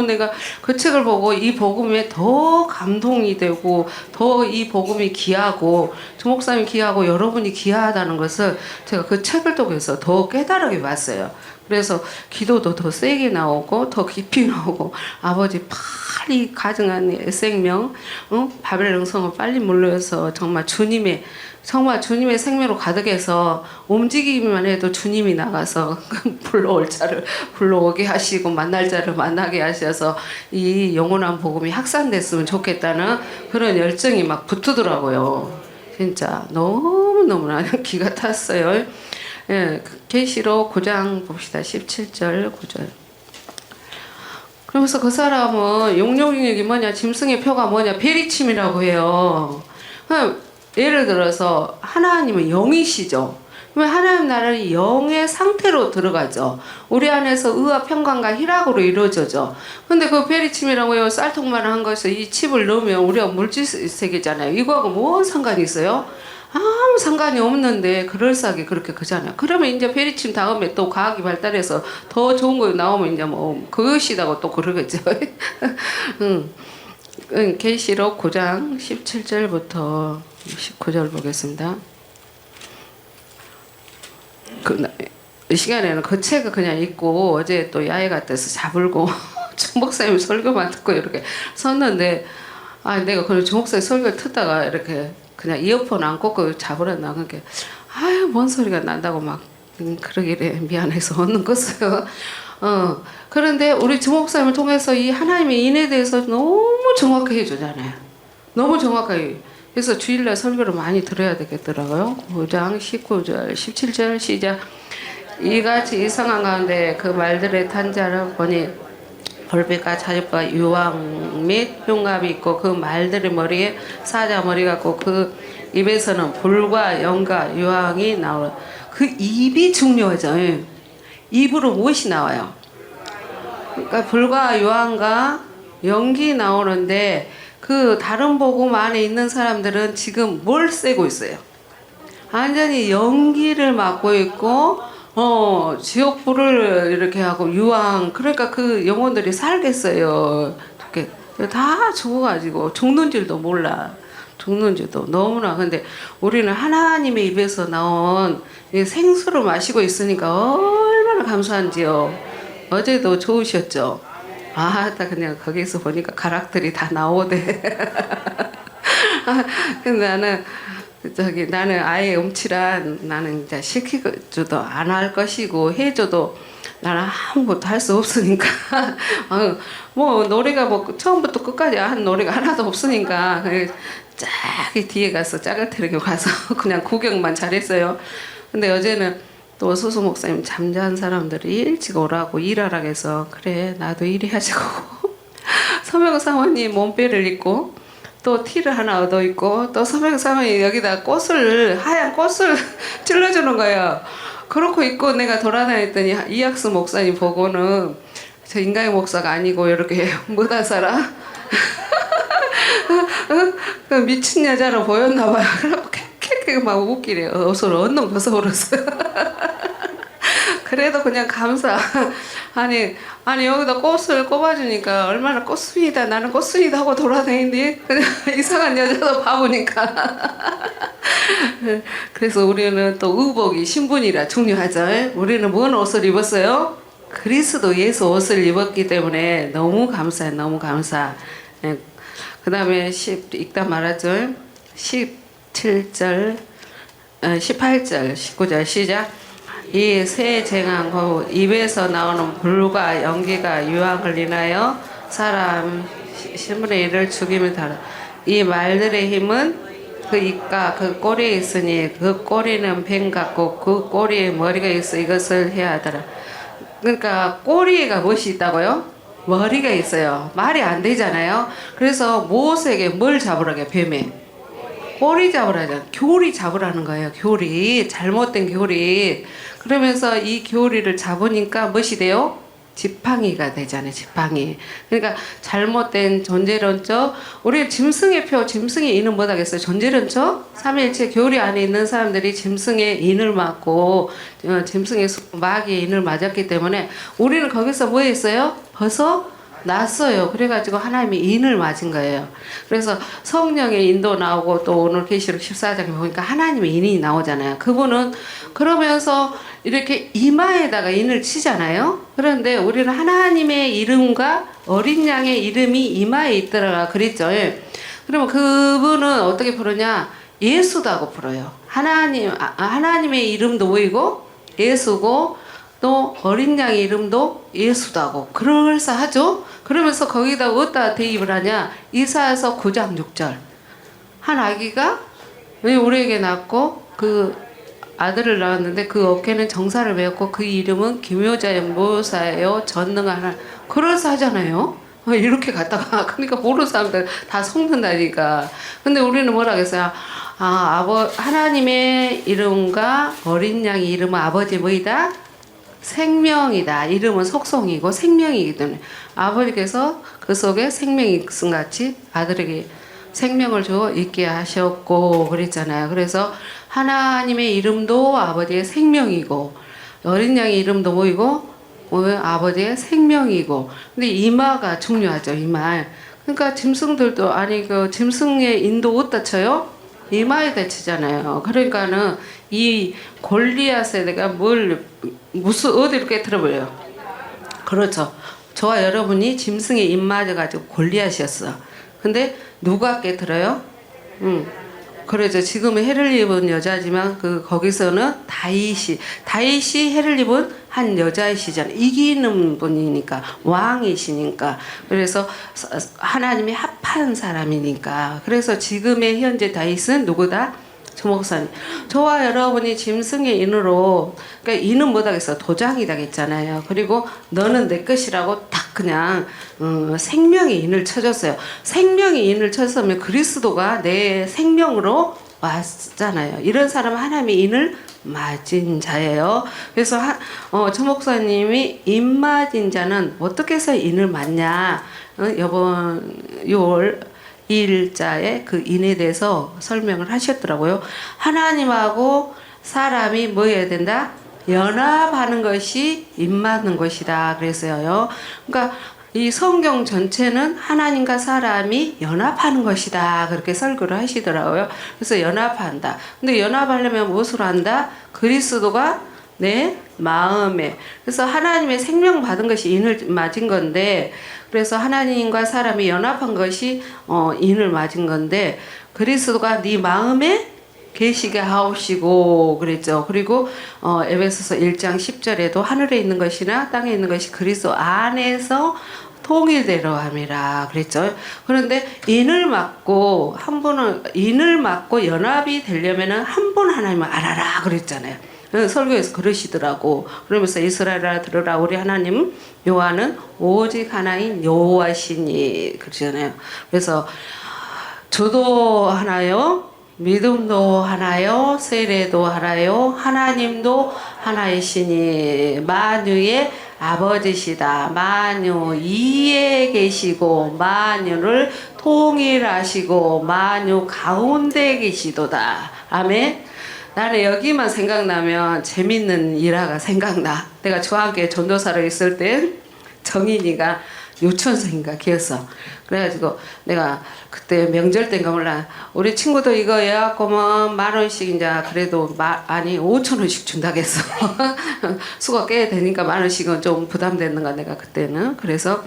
내가 그 책을 보고 이 복음에 더 감동이 되고 더 이 복음이 귀하고 조 목사님이 귀하고 여러분이 귀하다는 것을 제가 그 책을 통해서 더 깨달하게 봤어요. 그래서 기도도 더 세게 나오고 더 깊이 나오고 아버지 빨리 가증한 생명 바벨 성을 빨리 물러서 정말 주님의 생명으로 가득해서 움직이기만 해도 주님이 나가서 불러올 자를 불러오게 하시고 만날 자를 만나게 하셔서 이 영원한 복음이 확산됐으면 좋겠다는 그런 열정이 막 붙더라고요. 진짜 너무너무나 기가 탔어요. 예, 계시록 9장 봅시다. 17절 9절. 그러면서 그 사람은 용용력이 뭐냐, 짐승의 표가 뭐냐, 베리침이라고 해요. 예를 들어서 하나님은 영이시죠. 그러면 하나님 나라는 영의 상태로 들어가죠. 우리 안에서 의와 평강과 희락으로 이루어져죠. 근데 그 베리침이라고 해요. 쌀통만 한 것에 이 칩을 넣으면 우리가 물질세계잖아요. 이거하고 뭔 상관이 있어요? 아무 상관이 없는데 그럴싸하게 그렇게 그잖아요. 그러면 이제 베리침 다음에 또 과학이 발달해서 더 좋은 거 나오면 이제 그것이라고 또 그러겠죠. 계시록 9장 17절부터 19절 보겠습니다. 이 시간에는 그 책을 그냥 읽고 어제 또 야외 같아서 자불고 조 목사님 설교만 듣고 이렇게 섰는데 내가 그걸 조 목사님 설교를 듣다가 이렇게 그냥 이어폰 안 꽂고 자버렸나. 그러니까 뭔 소리가 난다고 막 그러기래 미안해서 얻는 거어요. 그런데 우리 조 목사님을 통해서 이 하나님의 인에 대해서 너무 정확하게 해주잖아요. 너무 정확하게. 그래서 주일날 설교를 많이 들어야 되겠더라고요. 9장 19절 17절 시작. 이같이 이상한 가운데 그 말들의 탄자를 보니 벌빛과 자줏과 유황 및 흉감이 있고 그 말들의 머리에 사자머리 같고 그 입에서는 불과 영과 유황이 나오는. 그 입이 중요하죠. 입으로 무엇이 나와요? 그러니까 불과 유황과 연기 나오는데 그 다른 복음 안에 있는 사람들은 지금 뭘 쐬고 있어요? 완전히 연기를 맡고 있고 지옥불을 이렇게 하고 유황. 그러니까 그 영혼들이 살겠어요. 이렇게 다 죽어가지고 죽는 줄도 몰라. 죽는 줄도 너무나. 근데 우리는 하나님의 입에서 나온 생수를 마시고 있으니까 얼마나 감사한지요. 어제도 좋으셨죠? 딱 그냥 거기서 보니까 가락들이 다 나오대. 근데 나는 아예 음치란, 나는 이제 시키줘도 안 할 것이고 해줘도 나는 아무것도 할 수 없으니까 노래가 처음부터 끝까지 한 노래가 하나도 없으니까 쫙 뒤에 가서 짜글태르게 가서 그냥 구경만 잘했어요. 근데 어제는 또 소수 목사님 잠자는 사람들이 일찍 오라고 일하라고 해서 그래 나도 일해야지 하고 서명 사모님 몸빼를 입고 또 티를 하나 얻어 입고 또 서명 사모님 여기다 꽃을 하얀 꽃을 찔러주는 거예요. 그렇고 있고 내가 돌아다녔더니 이학수 목사님 보고는 저 인간의 목사가 아니고 이렇게 뭐다 살아? 그 미친 여자로 보였나 봐요. 그래갖고 캬캬캬 막 웃기래요. 옷을 얼른 벗어버렸어요. 그래도 그냥 감사. 아니 여기다 꽃을 꼽아주니까 얼마나 꽃순이다 나는 꽃순이다 하고 돌아다니는데 그냥 이상한 여자도 봐보니까. 그래서 우리는 또 의복이 신분이라 중요하죠. 우리는 뭔 옷을 입었어요? 그리스도 예수 옷을 입었기 때문에 너무 감사해, 너무 감사. 그 다음에 읽다 말하죠. 17절, 18절, 19절 시작. 이 새 쟁한 입에서 나오는 불과 연기가 유황을 인하여 사람 신분의 일을 죽이며 달아. 이 말들의 힘은 그 입과 그 꼬리에 있으니 그 꼬리는 뱀 같고 그 꼬리에 머리가 있어 이것을 해야 하더라. 그러니까 꼬리가 무엇이 있다고요? 머리가 있어요. 말이 안 되잖아요. 그래서 모세에게 뭘 잡으라게? 뱀에 꼬리 잡으라죠. 교리 잡으라는 거예요. 교리, 잘못된 교리. 그러면서 이 교리를 잡으니까 무엇이 돼요? 지팡이가 되잖아요. 지팡이. 그러니까 잘못된 존재론적. 우리 짐승의 표, 짐승의 인은 못하겠어요. 존재론적. 삼위일체 교리 안에 있는 사람들이 짐승의 인을 맞고 짐승의 마귀의 인을 맞았기 때문에 우리는 거기서 뭐 했어요? 났어요. 그래가지고 하나님이 인을 맞은 거예요. 그래서 성령의 인도 나오고 또 오늘 계시록 14장에 보니까 하나님의 인이 나오잖아요. 그분은 그러면서 이렇게 이마에다가 인을 치잖아요. 그런데 우리는 하나님의 이름과 어린 양의 이름이 이마에 있더라 그랬죠. 그러면 그분은 어떻게 부르냐? 예수다고 불어요. 하나님의 이름도 뭐이고? 예수고 또 어린 양의 이름도 예수다고 그럴싸하죠. 그러면서 거기다 어디다 대입을 하냐? 이사야서 9장 6절 한 아기가 우리에게 낳고 그 아들을 낳았는데 그 어깨는 정사를 메었고 그 이름은 기묘자여 모사여 전능한 하나님. 그럴싸하잖아요. 이렇게 갔다가 그러니까 모르는 사람들 다 속는다니까. 근데 우리는 뭐라 그랬어요? 하나님의 이름과 어린 양의 이름은 아버지 뭐이다? 생명이다. 이름은 속성이고 생명이기 때문에 아버지께서 그 속에 생명이 있음 같이 아들에게 생명을 주어 있게 하셨고 그랬잖아요. 그래서 하나님의 이름도 아버지의 생명이고 어린 양의 이름도 뭐이고 아버지의 생명이고. 근데 이마가 중요하죠. 이마. 그러니까 짐승들도 그 짐승의 인도 어디다 쳐요? 이마에다 치잖아요. 그러니까는 이 골리앗에 내가 무슨 어디로 깨트려버려요? 그렇죠. 저와 여러분이 짐승에 입 맞아가지고 골리앗이었어. 근데 누가 깨트려요? 그러죠. 지금은 해를 입은 여자지만 거기서는 다윗이 해를 입은 한 여자이시잖아요. 이기는 분이니까 왕이시니까. 그래서 하나님이 합한 사람이니까. 그래서 지금의 현재 다윗은 누구다? 조 목사님. 저와 여러분이 짐승의 인으로 그러니까 인은 못하겠어. 도장이 되겠잖아요. 그리고 너는 내 것이라고 딱 그냥 생명의 인을 쳐줬어요. 생명의 인을 쳤으면 그리스도가 내 생명으로 왔잖아요. 이런 사람은 하나님의 인을 맞은 자예요. 그래서 조 목사님이 인 맞은 자는 어떻게 해서 인을 맞냐? 이번 6월 2일자에 그 인에 대해서 설명을 하셨더라고요. 하나님하고 사람이 뭐 해야 된다? 연합하는 것이 인 맞는 것이다. 그랬어요. 그러니까 이 성경 전체는 하나님과 사람이 연합하는 것이다. 그렇게 설교를 하시더라고요. 그래서 연합한다. 근데 연합하려면 무엇으로 한다? 그리스도가 내 마음에. 그래서 하나님의 생명 받은 것이 인을 맞은 건데, 그래서 하나님과 사람이 연합한 것이 인을 맞은 건데, 그리스도가 네 마음에 계시게 하옵시고 그랬죠. 그리고 에베소서 1장 10절에도 하늘에 있는 것이나 땅에 있는 것이 그리스도 안에서 통일되려 함이라 그랬죠. 그런데 인을 맞고 한 분은 인을 맞고 연합이 되려면은 한 분 하나님을 알아라 그랬잖아요. 설교에서 그러시더라고. 그러면서 이스라엘아 들으라 우리 하나님 여호와는 오직 하나인 여호와시니 그러잖아요. 그래서 주도 하나요, 믿음도 하나요, 세례도 하나요, 하나님도 하나이시니 만유의 아버지시다. 만유 이에 계시고 만유를 통일하시고 만유 가운데 계시도다. 아멘. 나는 여기만 생각나면 재밌는 일화가 생각나. 내가 중학교에 전도사로 있을 때 정인이가 유치원생인가 걔였어. 그래가지고 내가 그때 명절 때인가 몰라. 우리 친구도 이거 예약하면 10,000원씩 이제 그래도 아니 5,000원씩 준다고 했어. 수가 꽤 되니까 10,000원씩은 좀 부담됐는가 내가 그때는. 그래서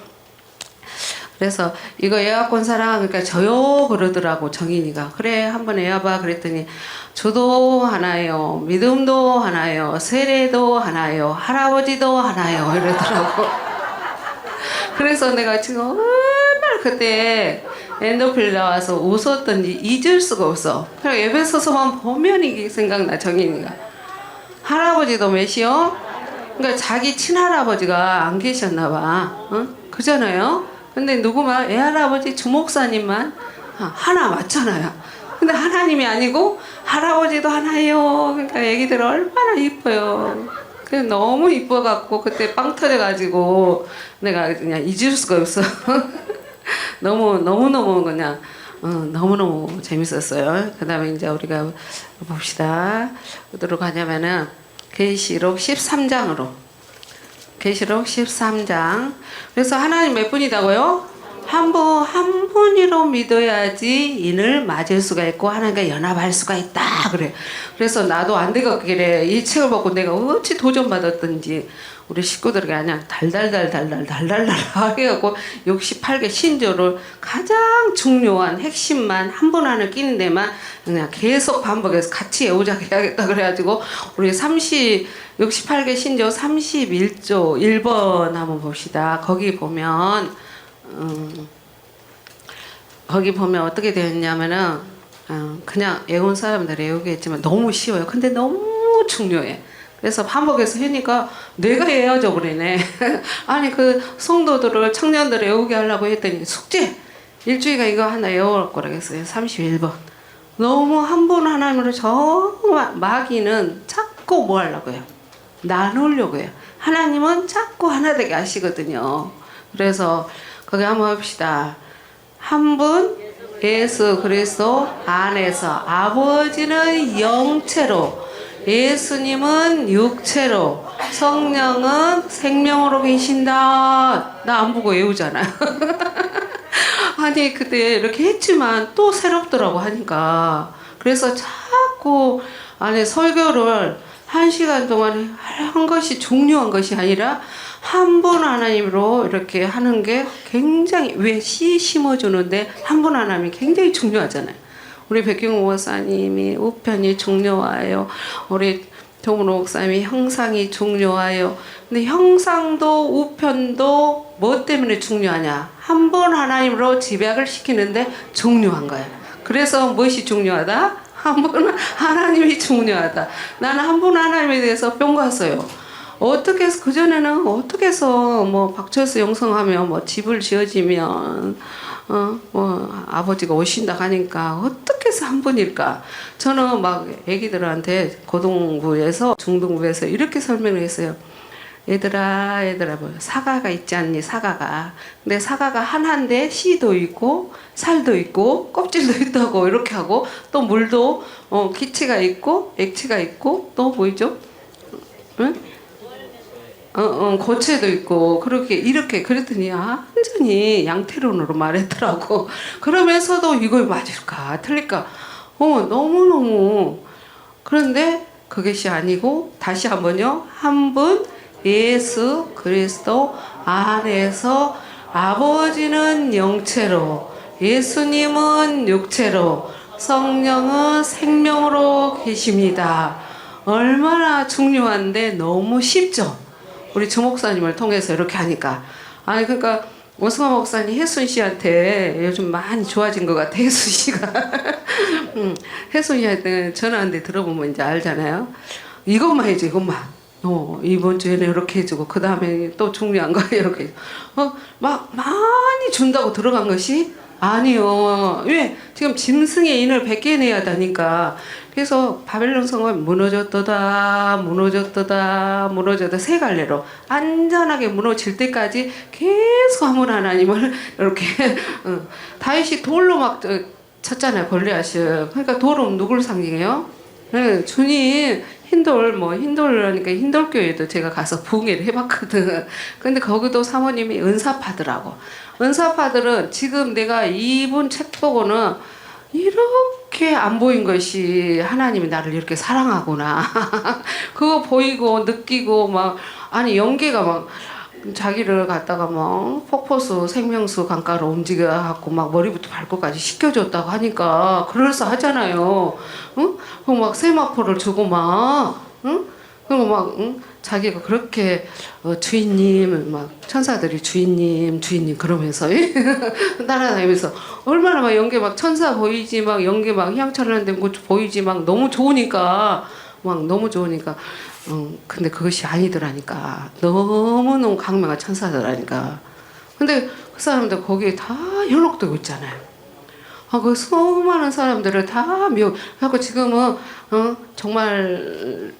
이거 예약권 사람 그러니까 저요 그러더라고 정인이가. 그래 한번 해봐 그랬더니 주도 하나요, 믿음도 하나요, 세례도 하나요, 할아버지도 하나요 이러더라고. 그래서 내가 지금 얼마나 그때 엔도필 나와서 웃었던지 잊을 수가 없어. 그냥 예배 서서만 보면 이게 생각나 정인이가. 할아버지도 몇이요? 그러니까 자기 친할아버지가 안 계셨나 봐. 그잖아요. 근데 누구만 애할아버지 주목사님만 하나 맞잖아요. 근데 하나님이 아니고 할아버지도 하나예요. 그러니까 애기들 얼마나 이뻐요. 너무 이뻐갖고 그때 빵 터져가지고 내가 그냥 잊을 수가 없어. 너무너무 그냥 너무너무 재밌었어요. 그 다음에 이제 우리가 봅시다. 어디로 가냐면은 계시록 13장으로. 계시록 13장. 그래서 하나님 몇 분이다고요? 한 분이로 믿어야지 인을 맞을 수가 있고 하나님과 연합할 수가 있다 그래. 그래서 나도 안 되겠길래 이 책을 보고 내가 어찌 도전받았던지 우리 식구들에게 그냥 달달달 해갖고 68개 신조를 가장 중요한 핵심만 한 번 안에 끼는 데만 그냥 계속 반복해서 같이 외우자 해야겠다 그래가지고 우리 68개 신조 31조 1번 한번 봅시다. 거기 보면 어떻게 되었냐면은 그냥 외운 사람들이 외우겠지만 너무 쉬워요. 근데 너무 중요해. 그래서 반복해서 하니까 내가 외워져 버리네. 아니 그 성도들을 청년들을 외우게 하려고 했더니 숙제 일주일간 이거 하나 외울 거라고 했어요. 31번. 너무 한 분 하나님으로 정말 마귀는 자꾸 뭐 하려고요? 나누려고 해요. 하나님은 자꾸 하나 되게 하시거든요. 그래서 거기 한번 봅시다. 한 분 예수 그리스도 안에서 아버지는 영체로 예수님은 육체로 성령은 생명으로 계신다. 나 안 보고 외우잖아. 아니 그때 이렇게 했지만 또 새롭더라고 하니까. 그래서 자꾸 안에 설교를 1시간 동안 한 것이 중요한 것이 아니라 한 분 하나님으로 이렇게 하는 게 굉장히 왜 씨 심어주는데 한 분 하나님이 굉장히 중요하잖아요. 우리 백경호 목사님이 우편이 중요해요. 우리 조문호 목사님이 형상이 중요해요. 근데 형상도 우편도 뭐 때문에 중요하냐? 한 분 하나님으로 집약을 시키는데 중요한 거예요. 그래서 무엇이 중요하다? 한 분 하나님이 중요하다. 나는 한 분 하나님에 대해서 뿅 갔어요. 어떻게 해서 그전에는 어떻게 해서 뭐 박철수 영성하면 뭐 집을 지어지면 뭐 아버지가 오신다 하니까 어떻게 해서 한 분일까? 저는 막 애기들한테 고등부에서 중등부에서 이렇게 설명을 했어요. 얘들아 뭐 사과가 있지 않니? 사과가. 근데 사과가 하나인데 씨도 있고 살도 있고 껍질도 있다고 이렇게 하고 또 물도 기체가 있고 액체가 있고 또 뭐죠? 응? 고체도 있고 그렇게 이렇게 그랬더니 완전히 양태론으로 말했더라고. 그러면서도 이걸 맞을까 틀릴까 너무너무. 그런데 그것이 아니고 다시 한번요. 한 분 예수 그리스도 안에서 아버지는 영체로 예수님은 육체로 성령은 생명으로 계십니다. 얼마나 중요한데 너무 쉽죠. 우리 주 목사님을 통해서 이렇게 하니까. 아니 그러니까 오승환 목사님 혜순 씨한테 요즘 많이 좋아진 것 같아. 혜순 씨가 혜순 씨한테 전화한테 들어보면 이제 알잖아요. 이것만 해줘, 이것만. 이번 주에는 이렇게 해주고, 그 다음에 또 중요한 거 이렇게 해줘. 막 많이 준다고 들어간 것이 아니요. 왜? 지금 짐승의 인을 100개 내야 되니까. 그래서 바벨론 성은 무너졌도다, 무너졌도다, 무너졌다. 세 갈래로 안전하게 무너질 때까지 계속 하문 하나님을 이렇게 다윗이 돌로 막 쳤잖아요, 골리앗을. 그러니까 돌은 누굴 상징해요? 주님 흰돌하니까 흰돌교회도 제가 가서 부흥회를 해봤거든. 근데 거기도 사모님이 은사파더라고. 은사파들은 지금 내가 이분 책 보고는 이렇게 안 보인 것이 하나님이 나를 이렇게 사랑하구나. 그거 보이고 느끼고 아니 영계가 자기를 갖다가 폭포수 생명수 강가로 움직여갖고 머리부터 발끝까지 시켜줬다고 하니까 그럴싸하잖아요. 응? 그리고 세마포를 주고 응? 그리고 응? 자기가 그렇게 주인님 천사들이 주인님 주인님 그러면서 따라다니면서 얼마나 연계 천사 보이지 연계 희양찬란된 거 보이지 너무 좋으니까 너무 좋으니까 근데 그것이 아니더라니까. 너무너무 강명한 천사더라니까. 근데 그 사람들 거기에 다 현혹되고 있잖아요. 그 수많은 사람들을 다 그래갖고 지금은 정말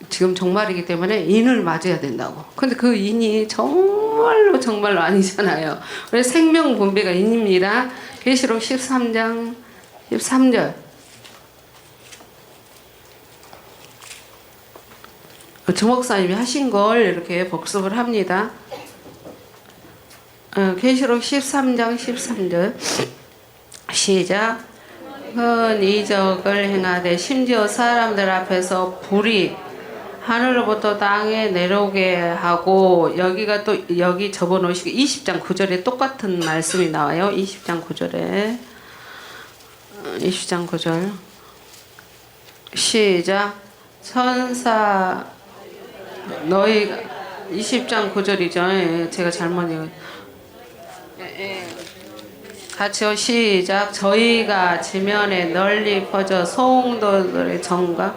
지금 정말이기 때문에 인을 맞아야 된다고. 근데 그 인이 정말로 아니잖아요. 그래서 생명 분배가 인입니다. 계시록 13장 13절. 주목사님이 하신 걸 이렇게 복습을 합니다. 계시록 13장 13절 시작. 큰 이적을 행하되 심지어 사람들 앞에서 불이 하늘로부터 땅에 내려오게 하고 여기 접어놓으시고 20장 9절에 똑같은 말씀이 나와요. 20장 9절에 20장 9절 시작. 천사 너희가 20장 9절이죠. 제가 잘못 같이요. 시작. 저희가 지면에 널리 퍼져 성도들의 증가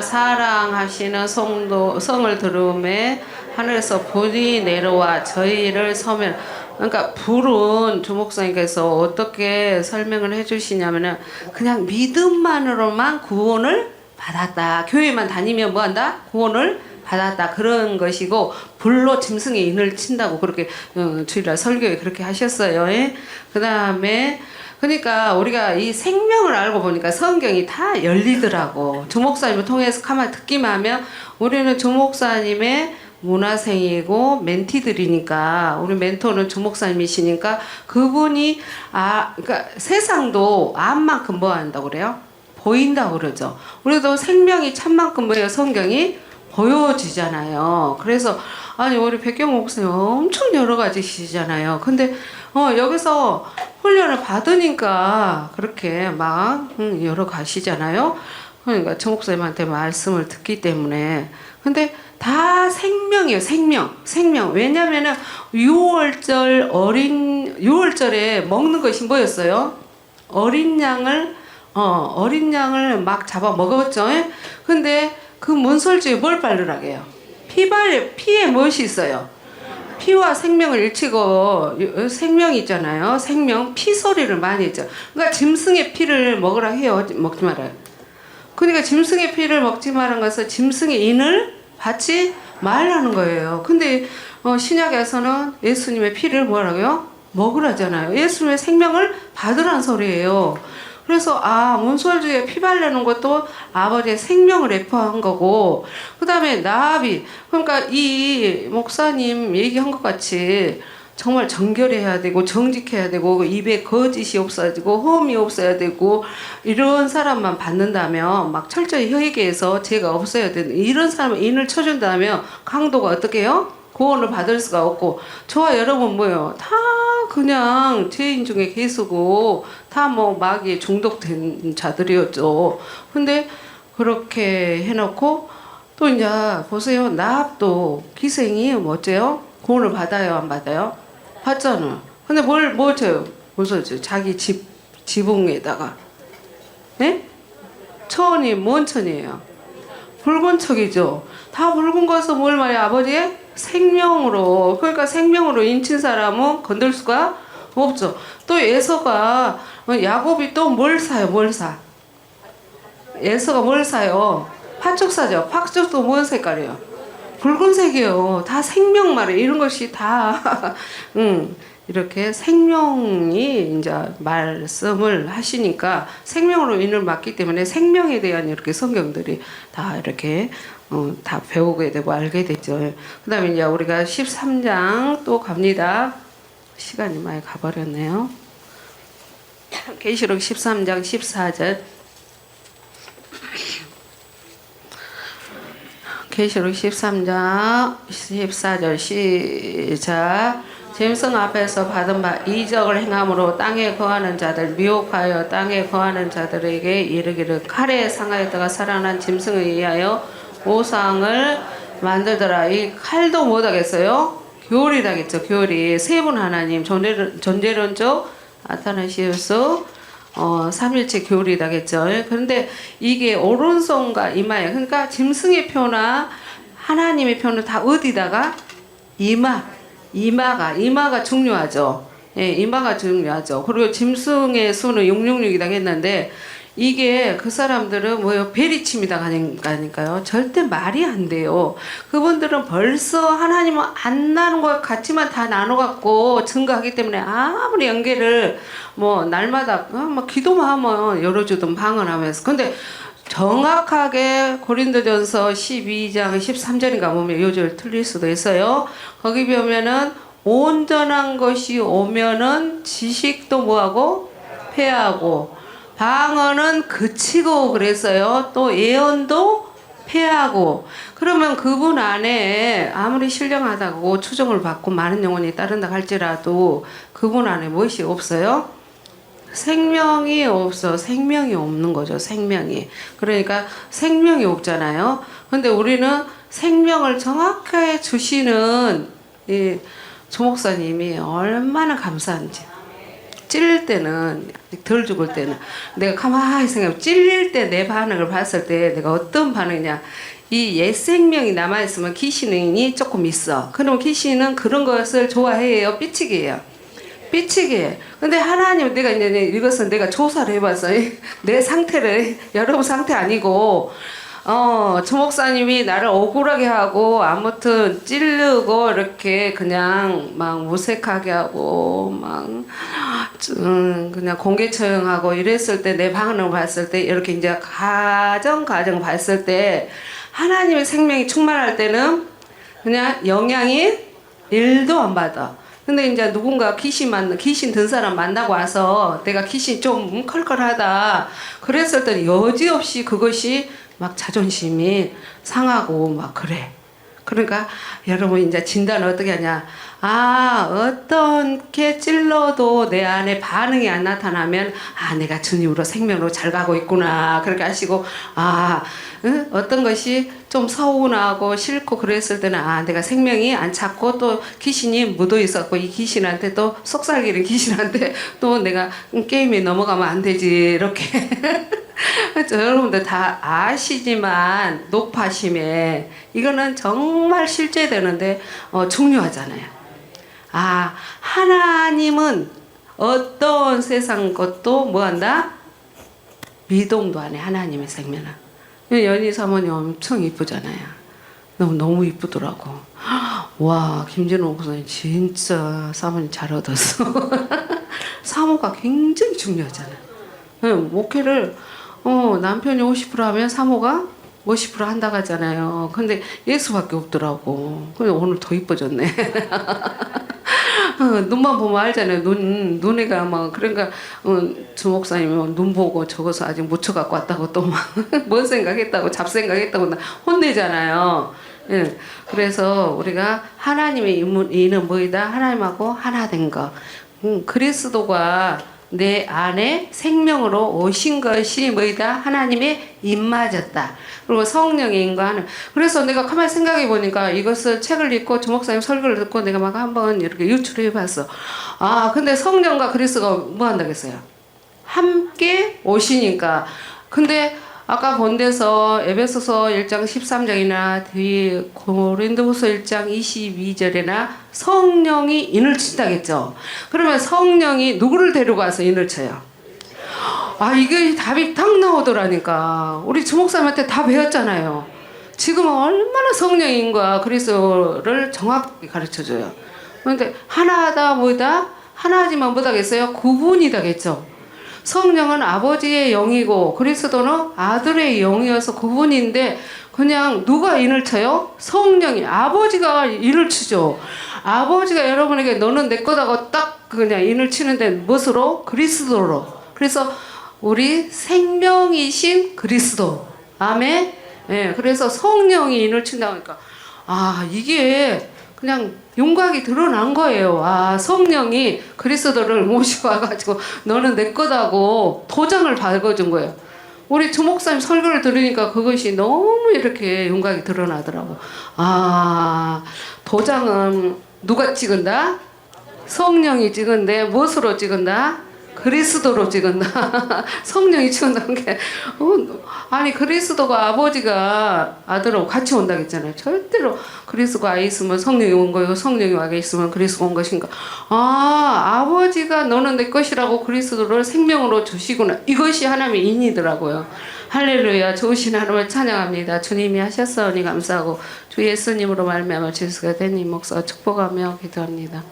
사랑하시는 성을 들음에 하늘에서 불이 내려와 저희를 서면. 그러니까 불은 주목사님께서 어떻게 설명을 해주시냐면은 그냥 믿음만으로만 구원을 받았다. 교회만 다니면 뭐한다? 구원을 받았다. 그런 것이고 불로 짐승의 인을 친다고 그렇게 주일날 설교에 그렇게 하셨어요. 그 다음에 그러니까 우리가 이 생명을 알고 보니까 성경이 다 열리더라고. 주목사님을 통해서 가만히 듣기만 하면 우리는 주목사님의 문화생이고 멘티들이니까 우리 멘토는 주목사님이시니까 그분이 그러니까 세상도 암만큼 뭐 한다고 그래요? 보인다고 그러죠. 우리도 생명이 참만큼 뭐예요? 성경이 보여지잖아요. 그래서 아니 우리 백경 목사님 엄청 여러 가지시잖아요. 근데 여기서 훈련을 받으니까 그렇게 여러 가시잖아요. 그러니까 저 목사님한테 말씀을 듣기 때문에. 근데 다 생명이에요. 생명. 왜냐면은 6월절에 먹는 것이 뭐였어요? 어린 양을 막 잡아 먹었죠. 근데 그 문설주에 뭘 바르라고 해요? 피에 무엇이 있어요? 피와 생명을 일치고 생명이 있잖아요. 생명, 피 소리를 많이 했죠. 그러니까 짐승의 피를 먹으라 해요. 먹지 말아요. 그러니까 짐승의 피를 먹지 말은 것은 짐승의 인을 받지 말라는 거예요. 근데 신약에서는 예수님의 피를 뭐라고요? 먹으라잖아요. 예수님의 생명을 받으란 소리예요. 그래서 문설주에 피 바르는 것도 아버지의 생명을 내포한 거고, 그 다음에 나비. 그러니까 이 목사님 얘기한 것 같이 정말 정결해야 되고 정직해야 되고 입에 거짓이 없어지고 험이 없어야 되고 이런 사람만 받는다면 막 철저히 회개해서 죄가 없어야 되는 이런 사람은 인을 쳐준다면 강도가 어떻게 해요? 구원을 받을 수가 없고. 저와 여러분 뭐예요? 다 그냥 죄인 중에 계수고 다 마귀에 중독된 자들이었죠. 근데 그렇게 해놓고 또 이제 보세요. 나합도 기생이 어째요? 구원을 받아요, 안 받아요? 받잖아. 근데 뭘 줘요? 무슨 자기 지붕에다가, 예? 천이 뭔 천이에요? 붉은 척이죠. 다 붉은 것은 뭘 말이야, 아버지? 생명으로. 그러니까 생명으로 인친 사람은 건들 수가 없죠. 또 에서가, 야곱이 또 뭘 사요, 뭘 사? 에서가 뭘 사요? 팥죽 사죠. 팥죽도 뭔 색깔이에요? 붉은색이에요. 다 생명 말이에요. 이런 것이 다, 이렇게 생명이 이제 말씀을 하시니까 생명으로 인을 맡기 때문에 생명에 대한 이렇게 성경들이 다 이렇게 다 배우게 되고 알게 되죠. 그 다음에 이제 우리가 13장 또 갑니다. 시간이 많이 가버렸네요. 계시록 13장 14절. 계시록 13장 14절 시작. 짐승 앞에서 받은 바 이적을 행함으로 땅에 거하는 자들 미혹하여 땅에 거하는 자들에게 이르기를 칼에 상하였다가 살아난 짐승에 의하여 우상을 만들더라. 이 칼도 못하겠어요? 교리라겠죠. 교리. 세 분 하나님 존재론적 아타나시우스 삼일체 교리라겠죠. 그런데 이게 오른손과 이마에, 그러니까 짐승의 표나 하나님의 표는 다 어디다가? 이마가 중요하죠. 예, 이마가 중요하죠. 그리고 짐승의 수는 666이라고 했는데 이게 그 사람들은 뭐요? 베리침이다 하니까요. 절대 말이 안 돼요. 그분들은 벌써 하나님은 안 나눈 것 같지만 다 나눠갖고 증거하기 때문에 아무리 연계를 뭐 날마다 막 기도만 하면 열어주든 방언하면서. 근데 정확하게 고린도전서 12장 13절인가 보면 요절 틀릴 수도 있어요. 거기 보면은 온전한 것이 오면은 지식도 뭐하고 패하고 방언은 그치고 그랬어요. 또 예언도 패하고. 그러면 그분 안에 아무리 신령하다고 추종을 받고 많은 영혼이 따른다 할지라도 그분 안에 무엇이 없어요? 생명이 없어. 생명이 없는 거죠. 생명이. 그러니까 생명이 없잖아요. 근데 우리는 생명을 정확하게 주시는 이 조목사님이 얼마나 감사한지. 찔릴 때는, 덜 죽을 때는 내가 가만히 생각해. 찔릴 때 내 반응을 봤을 때 내가 어떤 반응이냐. 이 옛 생명이 남아있으면 귀신이 조금 있어. 그럼 귀신은 그런 것을 좋아해요? 삐치게 해요? 삐치게 해. 근데 하나님, 내가 이제 이것은 내가 조사를 해봐서 내 상태를, 여러분 상태 아니고, 조 목사님이 나를 억울하게 하고, 아무튼 찌르고, 이렇게 그냥 막 무색하게 하고, 막, 그냥 공개 처형하고 이랬을 때, 내 반응을 봤을 때, 이렇게 이제 가정 봤을 때, 하나님의 생명이 충만할 때는 그냥 영향이 1도 안 받아. 근데 이제 누군가 귀신 든 사람 만나고 와서 내가 귀신 좀 컬컬하다 그랬을 때는 여지없이 그것이 막 자존심이 상하고 막 그래. 그러니까 여러분 이제 진단을 어떻게 하냐. 어떻게 찔러도 내 안에 반응이 안 나타나면 내가 주님으로 생명으로 잘 가고 있구나. 그렇게 하시고 어떤 것이 좀 서운하고 싫고 그랬을 때는 내가 생명이 안 찼고 또 귀신이 묻어 있었고 이 귀신한테 또 속삭이는 귀신한테 또 내가 게임에 넘어가면 안 되지 이렇게 여러분들 다 아시지만 높아심에 이거는 정말 실제되는데 중요하잖아요. 하나님은 어떤 세상 것도 뭐한다? 미동도 안 해. 하나님의 생명은. 연희 사모님 엄청 이쁘잖아요. 너무 이쁘더라고. 와, 김진호 목사님 진짜 사모님 잘 얻었어. 사모가 굉장히 중요하잖아요. 목회를 남편이 50% 하면 사모가 50% 한다고 하잖아요. 근데 예수밖에 없더라고. 근데 오늘 더 이뻐졌네. 눈만 보면 알잖아요. 눈에가 막, 그러니까, 주 목사님은 눈 보고 저것을 아직 못 쳐갖고 왔다고 또 막, 뭔 생각했다고, 잡생각했다고 혼내잖아요. 예. 그래서 우리가 하나님의 이는 뭐이다? 하나님하고 하나 된 거. 그리스도가 내 안에 생명으로 오신 것이 뭐이다? 하나님의 입맞았다. 그리고 성령의 인과하는. 그래서 내가 가만히 생각해 보니까 이것을 책을 읽고 주목사님 설교를 듣고 내가 막 한번 이렇게 유출해 봤어. 근데 성령과 그리스도가 뭐 한다겠어요? 함께 오시니까. 근데 아까 본 데서 에베소서 1장 13장이나 뒤 고린도후서 1장 22절에나 성령이 인을 친다겠죠. 그러면 성령이 누구를 데리고 와서 인을 쳐요? 아, 이게 답이 딱 나오더라니까. 우리 주목사님한테 다 배웠잖아요. 지금은 얼마나 성령인과 그리스도를 정확히 가르쳐줘요. 그런데 하나다 뭐다? 하나지만 뭐다겠어요? 구분이다겠죠. 성령은 아버지의 영이고 그리스도는 아들의 영이어서 구분인데 그냥 누가 인을 쳐요? 성령이. 아버지가 인을 치죠. 아버지가 여러분에게 너는 내 거다고 딱 그냥 인을 치는데 무엇으로? 그리스도로. 그래서 우리 생명이신 그리스도. 아멘. 예, 그래서 성령이 인을 친다고 하니까 아, 이게 그냥 윤곽이 드러난 거예요. 아, 성령이 그리스도를 모시고 와가지고 너는 내 거다고 도장을 박아준 거예요. 우리 주목사님 설교를 들으니까 그것이 너무 이렇게 윤곽이 드러나더라고. 아, 도장은 누가 찍은다? 성령이 찍은데 무엇으로 찍은다? 그리스도로 찍은다. 성령이 찍은다는 게 아니 그리스도가 아버지가 아들하고 같이 온다 했잖아요. 절대로 그리스도가 와 있으면 성령이 온 거예요. 성령이 와 있으면 그리스도가 온 것인가. 아, 아버지가 너는 내 것이라고 그리스도를 생명으로 주시구나. 이것이 하나님의 인이더라고요. 할렐루야. 좋으신 하나님을 찬양합니다. 주님이 하셨사오니 감사하고 주 예수님으로 말미암아 제수가 된 이 목사 축복하며 기도합니다.